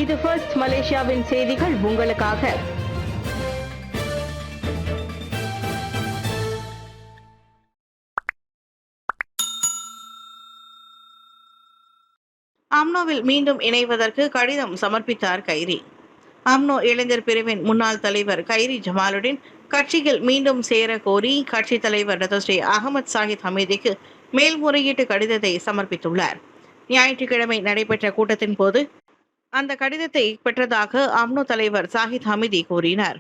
இது ஃபர்ஸ்ட் மலேசியாவின் செய்திகள் உங்களுக்காக. அம்னோவில் மீண்டும் இணைவதற்கு கடிதம் சமர்ப்பித்தார் கைரி. அம்னோ இளைஞர் பிரிவின் முன்னாள் தலைவர் கைரி ஜமாலுடன் கட்சியில் மீண்டும் சேர கோரி கட்சித் தலைவர் டத்தோஸ்ரீ அகமது சாஹித் ஹமீதிக்கு மேல்முறையீட்டு கடிதத்தை சமர்ப்பித்துள்ளார். ஞாயிற்றுக்கிழமை நடைபெற்ற கூட்டத்தின் போது அந்த கடிதத்தை பெற்றதாக அம்னோ தலைவர் சாஹித் ஹமீதி கூறினார்.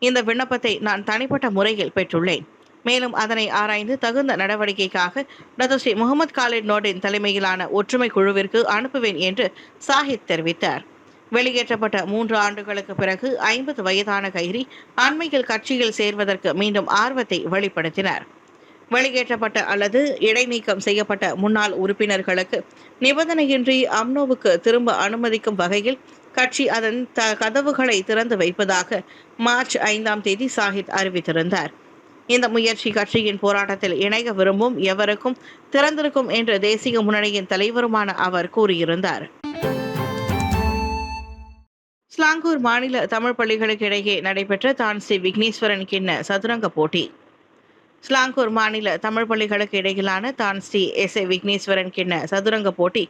இந்த விண்ணப்பத்தை நான் தனிப்பட்ட முறையில் பெற்றுள்ளேன். மேலும் அதனை ஆராய்ந்து தகுந்த நடவடிக்கைக்காக டத்தோஸ்ரீ முகமது காலிட் நோடின் தலைமையிலான ஒற்றுமை குழுவிற்கு அனுப்புவேன் என்று சாஹித் தெரிவித்தார். வெளியேற்றப்பட்ட 3 ஆண்டுகளுக்கு பிறகு 50 வயதான கைரி அண்மையில் கட்சியில் சேர்வதற்கு மீண்டும் ஆர்வத்தை வெளிப்படுத்தினார். வெளியேற்றப்பட்ட அல்லது இடைநீக்கம் செய்யப்பட்ட முன்னாள் உறுப்பினர்களுக்கு நிபந்தனையின்றி அம்னோவுக்கு திரும்ப அனுமதிக்கும் வகையில் கட்சி அதன் கதவுகளை திறந்து வைப்பதாக மார்ச் 5ஆம் தேதி சாஹித் அறிவித்திருந்தார். இந்த முயற்சி கட்சியின் போராட்டத்தில் இணைய விரும்பும் எவருக்கும் திறந்திருக்கும் என்று தேசிய முன்னணியின் தலைவருமான அவர் கூறியிருந்தார். ஸ்லாங்கூர் மாநில தமிழ் பள்ளிகளுக்கு இடையே நடைபெற்ற தான் ஸ்ரீ விக்னேஸ்வரன் கிண்ண சதுரங்க போட்டி. ஸ்லாங்கூர் மாநில தமிழ் பள்ளிகளுக்கு இடையிலான தான் ஸ்ரீ எஸ். விக்னேஸ்வரன் கிண்ண சதுரங்க போட்டி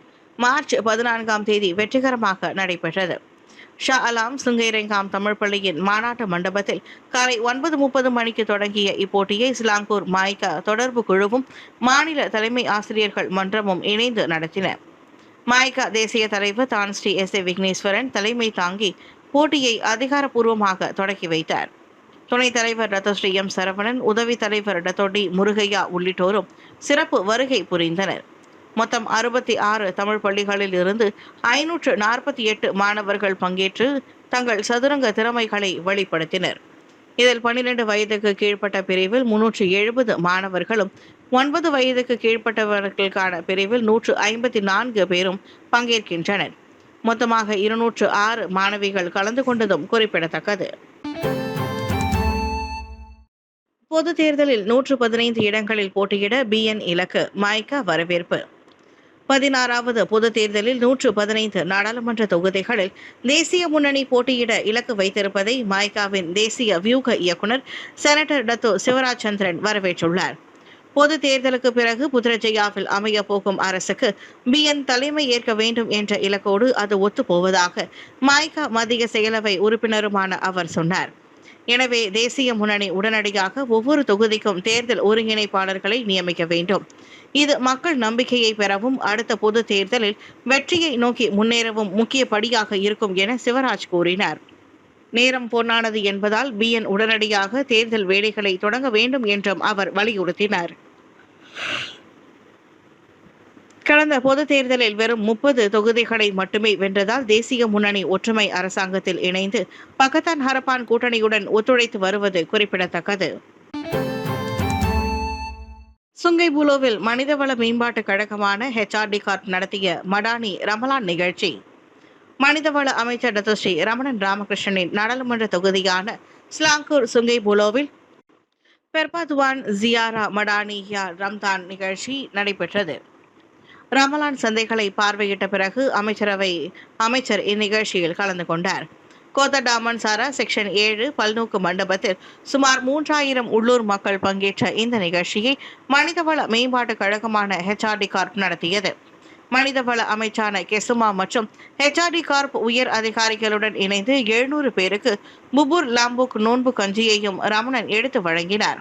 மார்ச் 14ஆம் தேதி வெற்றிகரமாக நடைபெற்றது. ஷா அலாம் சுங்கைரெங்காம் தமிழ் பள்ளியின் மாநாட்டு மண்டபத்தில் காலை 9:30 மணிக்கு தொடங்கிய இப்போட்டியை ஸ்லாங்கூர் மாய்கா தொடர்பு குழுவும் மாநில தலைமை ஆசிரியர்கள் மன்றமும் இணைந்து நடத்தின. மாய்கா தேசிய தலைவர் தான் ஸ்ரீ எஸ். விக்னேஸ்வரன் தலைமை தாங்கி போட்டியை அதிகாரப்பூர்வமாக தொடக்கி வைத்தார். துணைத் தலைவர் டத்தோஸ்ரீ எம். சரவணன், உதவி தலைவர் டத்தோடி முருகையா உள்ளிட்டோரும் சிறப்பு வருகை புரிந்தனர். மொத்தம் 66 தமிழ் பள்ளிகளில் இருந்து 548 மாணவர்கள் பங்கேற்று தங்கள் சதுரங்க திறமைகளை வெளிப்படுத்தினர். இதில் 12 வயதுக்கு கீழ்ப்பட்ட பிரிவில் 370 மாணவர்களும் 9 வயதுக்கு கீழ்ப்பட்டவர்களுக்கான பிரிவில் 154 பேரும் பங்கேற்கின்றனர். மொத்தமாக 206 மாணவிகள் கலந்து கொண்டதும் குறிப்பிடத்தக்கது. பொது தேர்தலில் 115 இடங்களில் போட்டியிட BN இலக்கு, மாய்கா வரவேற்பு. 16வது பொது தேர்தலில் 115 நாடாளுமன்ற தொகுதிகளில் தேசிய முன்னணி போட்டியிட இலக்கு வைத்திருப்பதை மாய்காவின் தேசிய வியூக இயக்குனர் செனட்டர் டத்தோ சிவராஜ் சந்திரன் வரவேற்றுள்ளார். பொது தேர்தலுக்கு பிறகு புத்ரஜயாவில் அமைய போகும் அரசுக்கு BN தலைமை ஏற்க வேண்டும் என்ற இலக்கோடு அது ஒத்துப்போவதாக மாய்கா மத்திய செயலவை உறுப்பினருமான அவர் சொன்னார். எனவே தேசிய முன்னணி உடனடியாக ஒவ்வொரு தொகுதிக்கும் தேர்தல் ஒருங்கிணைப்பாளர்களை நியமிக்க வேண்டும். இது மக்கள் நம்பிக்கையை பெறவும் அடுத்த பொது தேர்தலில் வெற்றியை நோக்கி முன்னேறவும் முக்கிய படியாக இருக்கும் என சிவராஜ் கூறினார். நேரம் பொன்னானது என்பதால் BN உடனடியாக தேர்தல் வேலைகளை தொடங்க வேண்டும் என்றும் அவர் வலியுறுத்தினார். கடந்த பொது தேர்தலில் வெறும் 30 தொகுதிகளை மட்டுமே வென்றதால் தேசிய முன்னணி ஒற்றுமை அரசாங்கத்தில் இணைந்து பக்கத்தான் ஹரப்பான் கூட்டணியுடன் ஒத்துழைத்து வருவது குறிப்பிடத்தக்கது. சுங்கைபுலோவில் மனிதவள மேம்பாட்டு கழகமான HRD கார்ப் நடத்திய மடானி ரமலான் நிகழ்ச்சி. மனிதவள அமைச்சர் டத்தோஸ்ரீ ரமணன் ராமகிருஷ்ணனின் நாடாளுமன்ற தொகுதியான ஸ்லாங்கூர் சுங்கைபுலோவில் பெர்பாதுவான் ஜியாரா மடானியா ரம்தான் நிகழ்ச்சி நடைபெற்றது. ரமலான் சந்தைகளை பார்வையிட்ட பிறகு அமைச்சர் இந்நிகழ்ச்சியில் கலந்து கொண்டார். கோத்தடாமன் சாரா செக்ஷன் 7 பல்நோக்கு மண்டபத்தில் சுமார் 3000 உள்ளூர் மக்கள் பங்கேற்ற இந்த நிகழ்ச்சியை மனிதவள மேம்பாட்டு கழகமான HRD கார்ப் நடத்தியது. மனிதவள அமைச்சான கெசுமா மற்றும் HRD கார்ப் உயர் அதிகாரிகளுடன் இணைந்து 700 பேருக்கு புபூர் லாம்புக் நோன்பு கஞ்சியையும் ரமணன் எடுத்து வழங்கினார்.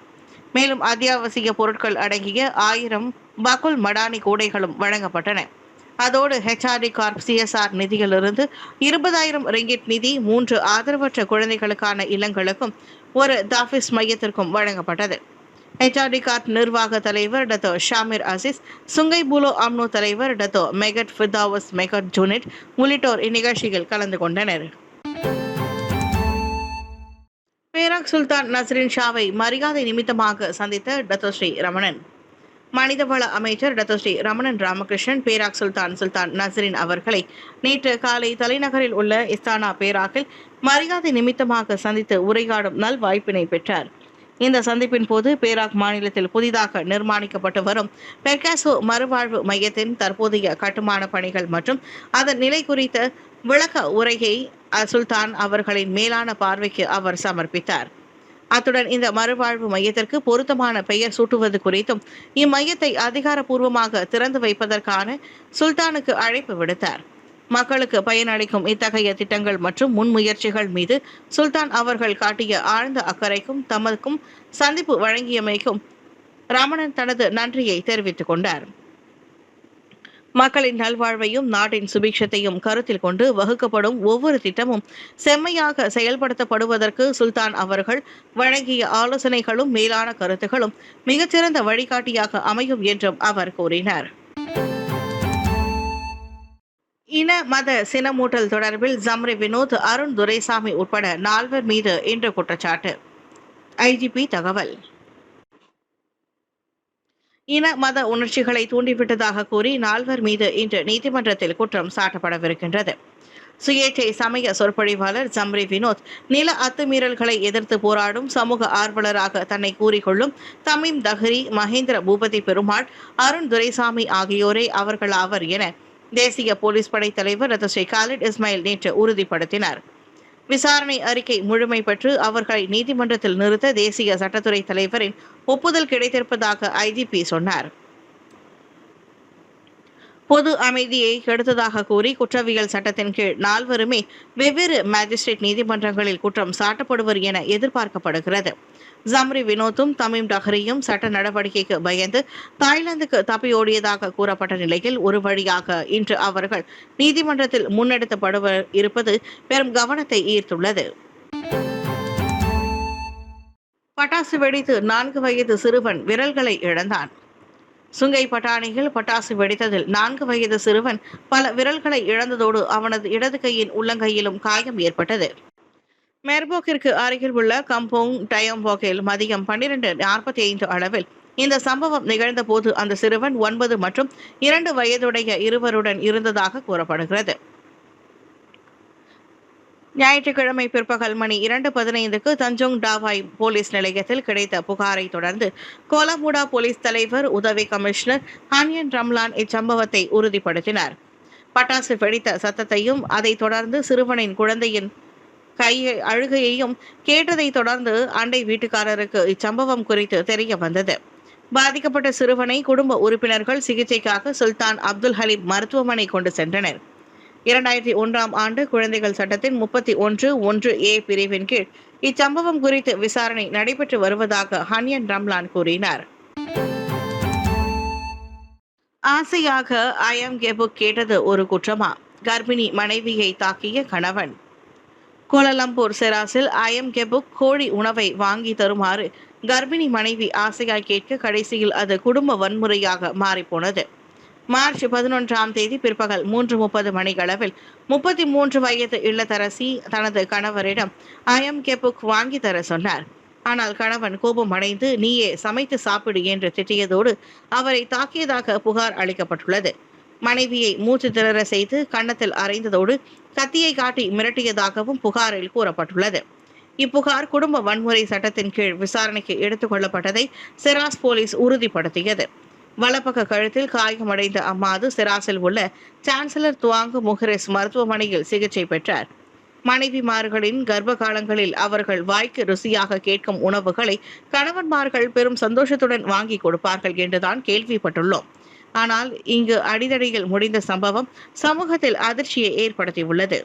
மேலும் அத்தியாவசிய பொருட்கள் அடங்கிய 1000 பக்குல் மடானி கூடைகளும் வழங்கப்பட்டன. அதோடு HRD கார்ப் CSR நிதியிலிருந்து 20,000 ரிங்கிட் நிதி 3 ஆதரவற்ற குழந்தைகளுக்கான இல்லங்களுக்கும் ஒரு தாஃபிஸ் மையத்திற்கும் வழங்கப்பட்டது. HRD கார்ப் நிர்வாக தலைவர் டத்தோ ஷாமிர் அசிஸ், சுங்கைபுலோ அம்னோ தலைவர் டத்தோ மெகட் ஃபிர்தாவஸ் மெகட் ஜூனிட் உள்ளிட்டோர் இந்நிகழ்ச்சியில் கலந்து கொண்டனர். பேராக் சுல்தான் நஸ்ரின் ஷாவை மரியாதை நிமித்தமாக சந்தித்த டத்தோஸ்ரீ ரமணன். மனிதவள அமைச்சர் டத்தோஸ்ரீ ரமணன் ராமகிருஷ்ணன் பேராக் சுல்தான் நஸ்ரின் அவர்களை நேற்று காலை தலைநகரில் உள்ள இஸ்தானா பேராக்கில் மரியாதை நிமித்தமாக சந்தித்து உரையாடும் நல் வாய்ப்பினை பெற்றார். இந்த சந்திப்பின் போது பேராக் மாநிலத்தில் புதிதாக நிர்மாணிக்கப்பட்டு வரும் பெர்காசோ மறுவாழ்வு மையத்தின் தற்போதைய கட்டுமான பணிகள் மற்றும் அதன் நிலை குறித்த விளக்க உரையை சுல்தான் அவர்களின் மேலான பார்வைக்கு அவர் சமர்ப்பித்தார். அத்துடன் இந்த மறுவாழ்வு மையத்திற்கு பொருத்தமான பெயர் சூட்டுவது குறித்தும் இம்மையத்தை அதிகாரப்பூர்வமாக திறந்து வைப்பதற்கான சுல்தானுக்கு அழைப்பு விடுத்தார். மக்களுக்கு பயனளிக்கும் இத்தகைய திட்டங்கள் மற்றும் முன்முயற்சிகள் மீது சுல்தான் அவர்கள் காட்டிய ஆழ்ந்த அக்கறைக்கும் தமக்கும் சந்திப்பு வழங்கியமைக்கும் ரமணன் தனது நன்றியை தெரிவித்துக் கொண்டார். மக்களின் நல்வாழ்வையும் நாட்டின் சுபிக்ஷத்தையும் கருத்தில் கொண்டு வகுக்கப்படும் ஒவ்வொரு திட்டமும் செம்மையாக செயல்படுத்தப்படுவதற்கு சுல்தான் அவர்கள் வழங்கிய ஆலோசனைகளும் மேலான கருத்துகளும் மிகச்சிறந்த வழிகாட்டியாக அமையும் என்றும் அவர் கூறினார். இன மத சினமூட்டல் தொடர்பில் ஜம்ரி வினோத், அருண் துரைசாமி உட்பட 4 மீது இன்று குற்றச்சாட்டு. ஐஜிபி தகவல். இன மத உணர்ச்சிகளை தூண்டிவிட்டதாக கூறி 4 மீது இன்று நீதிமன்றத்தில் குற்றம் சாட்டப்படவிருக்கின்றது. சுயேட்சை சமய சொற்பொழிவாளர் ஜம்ரி வினோத் நில அத்துமீறல்களை எதிர்த்து போராடும் சமூக ஆர்வலராக தன்னை கூறிக்கொள்ளும் தமீம் தஹ்ரி, மகேந்திர பூபதி பெருமாள், அருண் துரைசாமி ஆகியோரே அவர்களாவர் என தேசிய போலீஸ் படை தலைவர் ரதஸ்ரீ காலிட் இஸ்மாயில் நேற்று உறுதிப்படுத்தினார். விசாரணை அறிக்கை முழுமை பெற்று அவர்களை நீதிமன்றத்தில் நிறுத்த தேசிய சட்டத்துறை தலைவரின் ஒப்புதல் கிடைத்திருப்பதாக ஐஜிபி சொன்னார். பொது அமைதியை கெடுத்ததாக கூறி குற்றவியல் சட்டத்தின் கீழ் 4 வெவ்வேறு மேஜிஸ்ட்ரேட் நீதிமன்றங்களில் குற்றம் சாட்டப்படுவர் என எதிர்பார்க்கப்படுகிறது. ஜம்ரி வினோத்தும் தமீம் டஹ்ரியும் சட்ட நடவடிக்கைக்கு பயந்து தாய்லாந்துக்கு தப்பியோடியதாக கூறப்பட்ட நிலையில் ஒரு வழியாக இன்று அவர்கள் நீதிமன்றத்தில் முன்னெடுத்தப்படுவர் இருப்பது பெரும் கவனத்தை ஈர்த்துள்ளது. பட்டாசு வெடித்து 4 வயது சிறுவன் விரல்களை இழந்தான். சுங்கை பட்டாணியில் பட்டாசு வெடித்ததில் 4 வயது சிறுவன் பல விரல்களை இழந்ததோடு அவனது இடது கையின் உள்ளங்கையிலும் காயம் ஏற்பட்டது. மெர்போக்கிற்கு அருகில் உள்ள கம்போங் டயம்போக்கில் மதியம் 12:45 அளவில் இந்த சம்பவம் நிகழ்ந்த போது அந்த சிறுவன் 9 மற்றும் 2 வயதுடைய இருவருடன் இருந்ததாக கூறப்படுகிறது. ஞாயிற்றுக்கிழமை பிற்பகல் மணி 2:15க்கு தஞ்சோங் டாவாய் போலீஸ் நிலையத்தில் கிடைத்த புகாரை தொடர்ந்து கோலமுடா போலீஸ் தலைவர் உதவி கமிஷனர் ஹான்யன் ரம்லான் இச்சம்பவத்தை உறுதிப்படுத்தினார். பட்டாசு வெடித்த சத்தத்தையும் அதைத் தொடர்ந்து சிறுவனின் குழந்தையின் அழுகையையும் கேட்டதை தொடர்ந்து அண்டை வீட்டுக்காரருக்கு இச்சம்பவம் குறித்து தெரிய வந்தது. பாதிக்கப்பட்ட சிறுவனை குடும்ப உறுப்பினர்கள் சிகிச்சைக்காக சுல்தான் அப்துல் ஹலீம் மருத்துவமனை கொண்டு சென்றனர். 2001ஆம் ஆண்டு குழந்தைகள் சட்டத்தின் 31(1)A பிரிவின் கீழ் இச்சம்பவம் குறித்து விசாரணை நடைபெற்று வருவதாக ஹான்யன் ரம்லான் கூறினார். ஆசையாக ஐஎம் கெபுக் கேட்டது ஒரு குற்றமா? கர்ப்பிணி மனைவியை தாக்கிய கணவன். கோலாலம்பூர் செராஸில் ஐஎம் கெபுக் கோழி உணவை வாங்கி தருமாறு கர்ப்பிணி மனைவி ஆசையாய் கேட்க கடைசியில் அது குடும்ப வன்முறையாக மாறிப்போனது. மார்ச் 11ஆம் தேதி பிற்பகல் 3:30 மணிகளவில் 33 வயது இல்லத்தரசி தனது கணவரிடம் ஐஎம் கெபுக் வாங்கி தர சொன்னார். ஆனால் கணவன் கோபம் அடைந்து நீயே சமைத்து சாப்பிடு என்று திட்டியதோடு அவரை தாக்கியதாக புகார் அளிக்கப்பட்டுள்ளது. மனைவியை மூச்சு திணற செய்து கன்னத்தில் அறைந்ததோடு கத்தியை காட்டி மிரட்டியதாகவும் புகாரில் கூறப்பட்டுள்ளது. இப்புகார் குடும்ப வன்முறை சட்டத்தின் கீழ் விசாரணைக்கு எடுத்துக் கொள்ளப்பட்டதை செராஸ் போலீஸ் உறுதிப்படுத்தியது. வலப்பக்க கழுத்தில் காயமடைந்த அம்மாது செராஸில் உள்ள சான்சலர் துவாங்கு முஹரிஸ் மருத்துவமனையில் சிகிச்சை பெற்றார். மனைவிமார்களின் கர்ப்ப காலங்களில் அவர்கள் வாய்க்கு ருசியாக கேட்கும் உணவுகளை கணவன்மார்கள் பெரும் சந்தோஷத்துடன் வாங்கி கொடுப்பார்கள் என்றுதான் கேள்விப்பட்டுள்ளோம். ஆனால் இங்கு அடிதடியில் முடிந்த சம்பவம் சமூகத்தில் அதிர்ச்சியை ஏற்படுத்தியுள்ளது.